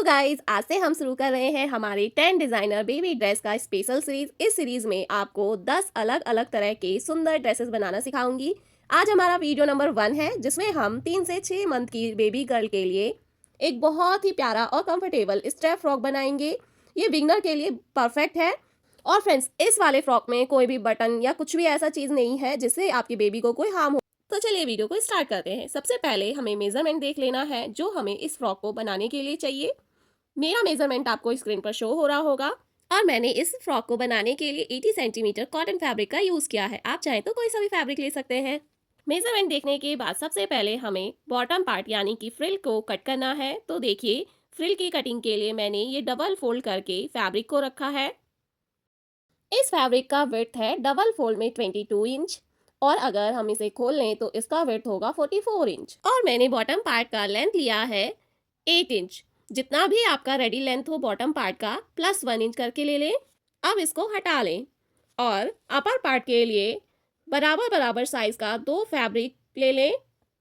Guys, आज से हम शुरू कर रहे हैं हमारी 10 डिजाइनर बेबी ड्रेस का स्पेशल सीरीज। इस सीरीज में आपको 10 अलग अलग तरह के सुंदर ड्रेसेस बनाना सिखाऊंगी। आज हमारा वीडियो नंबर 1 है, जिसमें हम 3 से 6 मंथ की बेबी गर्ल के लिए एक बहुत ही प्यारा और कंफर्टेबल स्ट्रेप फ्रॉक बनाएंगे। ये बिगनर के लिए परफेक्ट है। और फ्रेंड्स, इस वाले फ्रॉक में कोई भी बटन या कुछ भी ऐसा चीज नहीं है जिससे आपकी बेबी को कोई हार्म हो। तो चलिए वीडियो को स्टार्ट करते हैं। सबसे पहले हमें मेजरमेंट देख लेना है जो हमें इस फ्रॉक को बनाने के लिए चाहिए। मेरा मेजरमेंट आपको स्क्रीन पर शो हो रहा होगा और मैंने इस फ्रॉक को बनाने के लिए 80 सेंटीमीटर कॉटन फैब्रिक का यूज किया है। आप चाहे तो कोई सा भी फैब्रिक ले सकते हैं। मेजरमेंट देखने के बाद सबसे पहले हमें बॉटम पार्ट यानी कि फ्रिल को कट करना है। तो देखिए, फ्रिल की कटिंग के लिए मैंने ये डबल फोल्ड करके फैब्रिक को रखा है। इस फैब्रिक का विड्थ है डबल फोल्ड में 22 इंच और अगर हम इसे खोल लें तो इसका विड्थ होगा 44 इंच। और मैंने बॉटम पार्ट का लेंथ लिया है 8 इंच। जितना भी आपका रेडी लेंथ हो बॉटम पार्ट का +1 इंच करके ले लें। अब इसको हटा लें और अपर पार्ट के लिए बराबर बराबर साइज का 2 फैब्रिक ले लें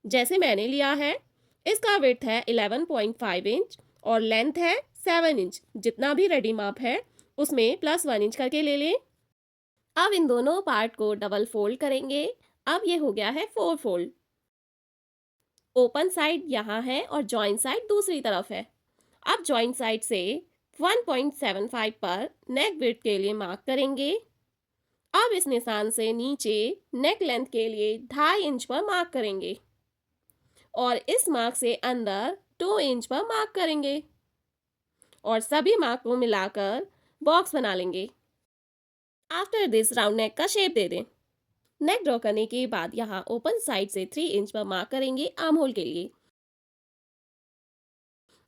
जैसे मैंने लिया है। इसका विड्थ है 11.5 इंच और लेंथ है 7 इंच। जितना भी रेडी माप है उसमें +1 इंच करके ले लें। अब इन दोनों पार्ट को डबल फोल्ड करेंगे। अब ये हो गया है 4 फोल्ड। ओपन साइड यहाँ है और जॉइंट साइड दूसरी तरफ है। अब जॉइंट साइड से 1.75 पर नेक विड्थ के लिए मार्क करेंगे। अब इस निशान से नीचे नेक लेंथ के लिए 2.5 इंच पर मार्क करेंगे और इस मार्क से अंदर 2 इंच पर मार्क करेंगे और सभी मार्क को मिलाकर बॉक्स बना लेंगे। आफ्टर दिस राउंड नेक का शेप दे दें। नेक ड्रॉ करने के बाद यहाँ ओपन साइड से 3 इंच पर मार्क करेंगे आर्म होल के लिए।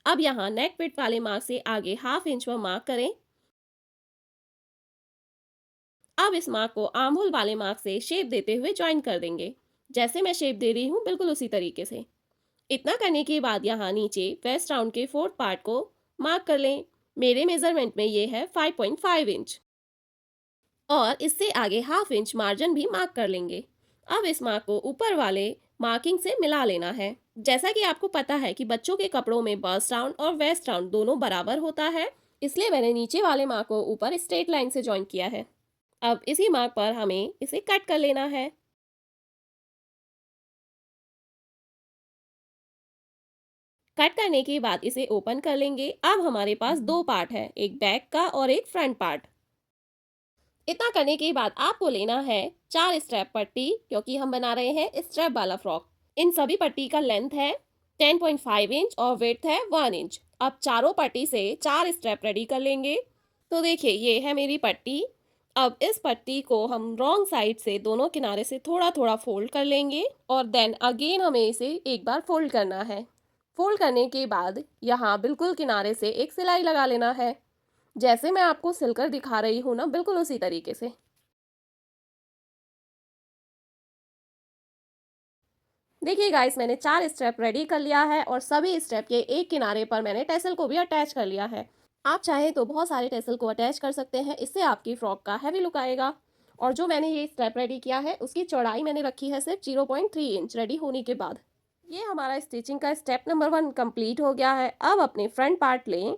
अब यहाँ नेक विड्थ वाले मार्क से आगे ½ इंच पर मार्क करें। अब इस मार्क को आर्म होल वाले मार्क से शेप देते हुए ज्वाइन कर देंगे। जैसे मैं शेप दे रही हूँ बिल्कुल उसी तरीके से। इतना करने के बाद यहाँ नीचे वेस्ट राउंड के 4th पार्ट को मार्क कर लें। मेरे मेजरमेंट में ये है 5.5 इंच और इससे आगे ½ इंच मार्जिन भी मार्क कर लेंगे। अब इस मार्क को ऊपर वाले मार्किंग से मिला लेना है। जैसा कि आपको पता है कि बच्चों के कपड़ों में बस्ट राउंड और वेस्ट राउंड दोनों बराबर होता है, इसलिए मैंने नीचे वाले मार्क को ऊपर स्ट्रेट लाइन से ज्वाइन किया है। अब इसी मार्क पर हमें इसे कट कर लेना है। कट करने के बाद इसे ओपन कर लेंगे। अब हमारे पास 2 पार्ट है, एक बैक का और एक फ्रंट पार्ट। इतना करने के बाद आपको लेना है 4 स्ट्रैप पट्टी, क्योंकि हम बना रहे हैं स्ट्रैप वाला फ्रॉक। इन सभी पट्टी का लेंथ है 10.5 इंच और वेट है 1 इंच। अब चारों पट्टी से 4 स्ट्रैप रेडी कर लेंगे। तो देखिए, ये है मेरी पट्टी। अब इस पट्टी को हम रॉन्ग साइड से दोनों किनारे से थोड़ा थोड़ा फोल्ड कर लेंगे और देन अगेन हमें इसे एक बार फोल्ड करना है। फोल्ड करने के बाद यहाँ बिल्कुल किनारे से एक सिलाई लगा लेना है। जैसे मैं आपको सिलकर दिखा रही हूँ ना, बिल्कुल उसी तरीके से। देखिए गाइस, मैंने 4 स्टेप रेडी कर लिया है और सभी स्टेप के एक किनारे पर मैंने टैसल को भी अटैच कर लिया है। आप चाहे तो बहुत सारे टैसल को अटैच कर सकते हैं, इससे आपकी फ्रॉक का हैवी लुक आएगा। और जो मैंने ये स्टेप रेडी किया है उसकी चौड़ाई मैंने रखी है सिर्फ 0.3 इंच रेडी होने के बाद। ये हमारा स्टिचिंग का स्टेप नंबर 1 कंप्लीट हो गया है। अब अपने फ्रंट पार्ट लें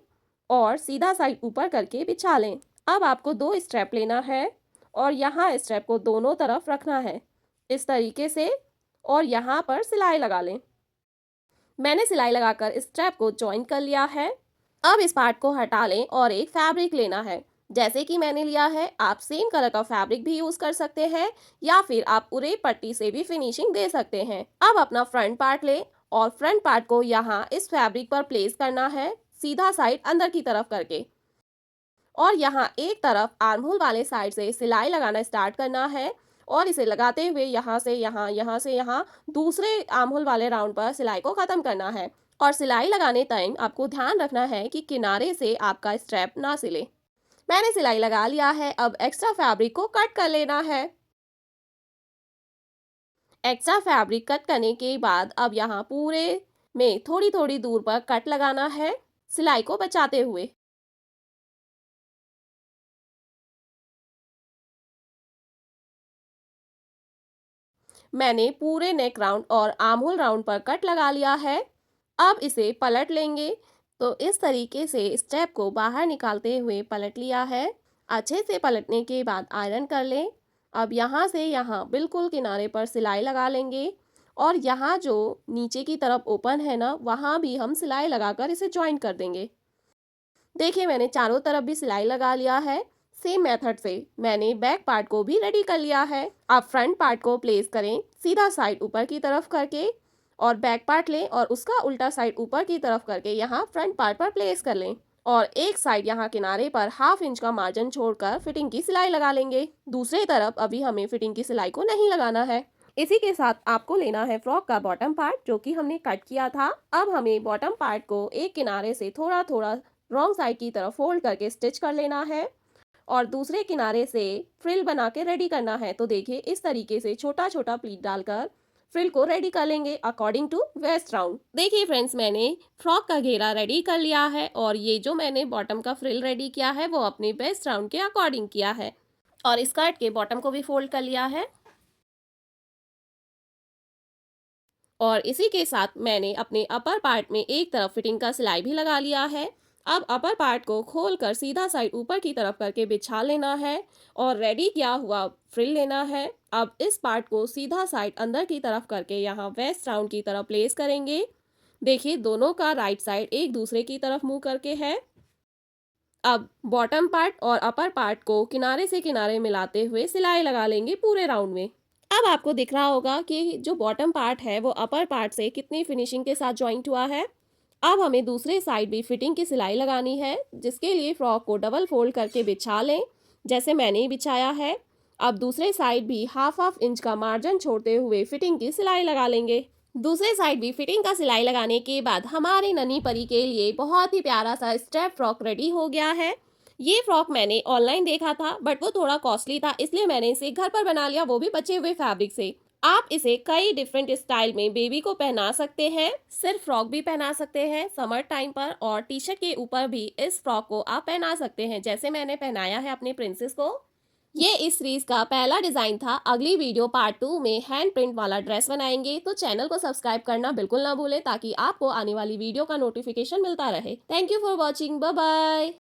और सीधा साइड ऊपर करके बिछा लें। अब आपको 2 स्ट्रैप लेना है और यहाँ स्ट्रैप को दोनों तरफ रखना है इस तरीके से और यहाँ पर सिलाई लगा लें। मैंने सिलाई लगाकर स्ट्रैप को जॉइन कर लिया है। अब इस पार्ट को हटा लें और एक फैब्रिक लेना है। जैसे कि मैंने लिया है, आप सेम कलर का फैब्रिक भी यूज कर सकते हैं या फिर आप उरे पट्टी से भी फिनिशिंग दे सकते हैं। अब अपना फ्रंट पार्ट लें और फ्रंट पार्ट को यहाँ इस फैब्रिक पर प्लेस करना है, सीधा साइड अंदर की तरफ करके। और यहाँ एक तरफ आर्म होल वाले साइड से सिलाई लगाना स्टार्ट करना है और इसे लगाते हुए यहाँ से यहाँ, यहाँ से यहाँ दूसरे आर्म होल वाले राउंड पर सिलाई को ख़त्म करना है। और सिलाई लगाने टाइम आपको ध्यान रखना है कि किनारे से आपका स्ट्रैप ना सिले। मैंने सिलाई लगा लिया है। अब एक्स्ट्रा फैब्रिक को कट कर लेना है। एक्स्ट्रा फैब्रिक कट करने के बाद अब यहाँ पूरे में थोड़ी थोड़ी दूर पर कट लगाना है, सिलाई को बचाते हुए। मैंने पूरे नेक राउंड और आर्म होल राउंड पर कट लगा लिया है। अब इसे पलट लेंगे तो इस तरीके से स्टेप को बाहर निकालते हुए पलट लिया है। अच्छे से पलटने के बाद आयरन कर लें। अब यहाँ से यहाँ बिल्कुल किनारे पर सिलाई लगा लेंगे और यहाँ जो नीचे की तरफ ओपन है ना, वहाँ भी हम सिलाई लगाकर इसे जॉइन कर देंगे। देखिए मैंने चारों तरफ भी सिलाई लगा लिया है। सेम मेथड से मैंने बैक पार्ट को भी रेडी कर लिया है। आप फ्रंट पार्ट को प्लेस करें सीधा साइड ऊपर की तरफ करके और बैक पार्ट लें और उसका उल्टा साइड ऊपर की तरफ करके यहाँ फ्रंट पार्ट पर प्लेस कर लें और एक साइड यहाँ किनारे पर 1/2 इंच का मार्जिन छोड़कर फिटिंग की सिलाई लगा लेंगे। दूसरी तरफ अभी हमें फिटिंग की सिलाई को नहीं लगाना है। इसी के साथ आपको लेना है फ्रॉक का बॉटम पार्ट जो कि हमने कट किया था। अब हमें बॉटम पार्ट को एक किनारे से थोड़ा थोड़ा रॉन्ग साइड की तरफ फोल्ड करके स्टिच कर लेना है और दूसरे किनारे से फ्रिल बना के रेडी करना है। तो देखिए इस तरीके से छोटा छोटा प्लीट डालकर फ्रिल को रेडी कर लेंगे अकॉर्डिंग टू वेस्ट राउंड। देखिए फ्रेंड्स, मैंने फ्रॉक का घेरा रेडी कर लिया है और ये जो मैंने बॉटम का फ्रिल रेडी किया है वो अपने वेस्ट राउंड के अकॉर्डिंग किया है और स्कर्ट के बॉटम को भी फोल्ड कर लिया है। और इसी के साथ मैंने अपने अपर पार्ट में एक तरफ फिटिंग का सिलाई भी लगा लिया है। अब अपर पार्ट को खोलकर सीधा साइड ऊपर की तरफ करके बिछा लेना है और रेडी किया हुआ फ्रिल लेना है। अब इस पार्ट को सीधा साइड अंदर की तरफ करके यहाँ वेस्ट राउंड की तरफ प्लेस करेंगे। देखिए दोनों का राइट साइड एक दूसरे की तरफ मुंह करके है। अब बॉटम पार्ट और अपर पार्ट को किनारे से किनारे मिलाते हुए सिलाई लगा लेंगे पूरे राउंड में। अब आपको दिख रहा होगा कि जो बॉटम पार्ट है वो अपर पार्ट से कितनी फिनिशिंग के साथ जॉइंट हुआ है। अब हमें दूसरे साइड भी फिटिंग की सिलाई लगानी है, जिसके लिए फ्रॉक को डबल फोल्ड करके बिछा लें जैसे मैंने ही बिछाया है। अब दूसरे साइड भी 1/2 इंच का मार्जिन छोड़ते हुए फिटिंग की सिलाई लगा लेंगे। दूसरे साइड भी फिटिंग का सिलाई लगाने के बाद हमारी नन्ही परी के लिए बहुत ही प्यारा सा स्टेप फ्रॉक रेडी हो गया है। ये फ्रॉक मैंने ऑनलाइन देखा था बट वो थोड़ा कॉस्टली था, इसलिए मैंने इसे घर पर बना लिया, वो भी बचे हुए फैब्रिक से। आप इसे कई डिफरेंट स्टाइल में बेबी को पहना सकते हैं, सिर्फ फ्रॉक भी पहना सकते हैं समर टाइम पर और टी शर्ट के ऊपर भी इस फ्रॉक को आप पहना सकते हैं जैसे मैंने पहनाया है अपने प्रिंसेस को। ये इस सीरीज का पहला डिजाइन था। अगली वीडियो पार्ट 2 में हैंड प्रिंट वाला ड्रेस बनाएंगे, तो चैनल को सब्सक्राइब करना बिल्कुल ना भूलें ताकि आपको आने वाली वीडियो का नोटिफिकेशन मिलता रहे। Thank you for watching, bye bye.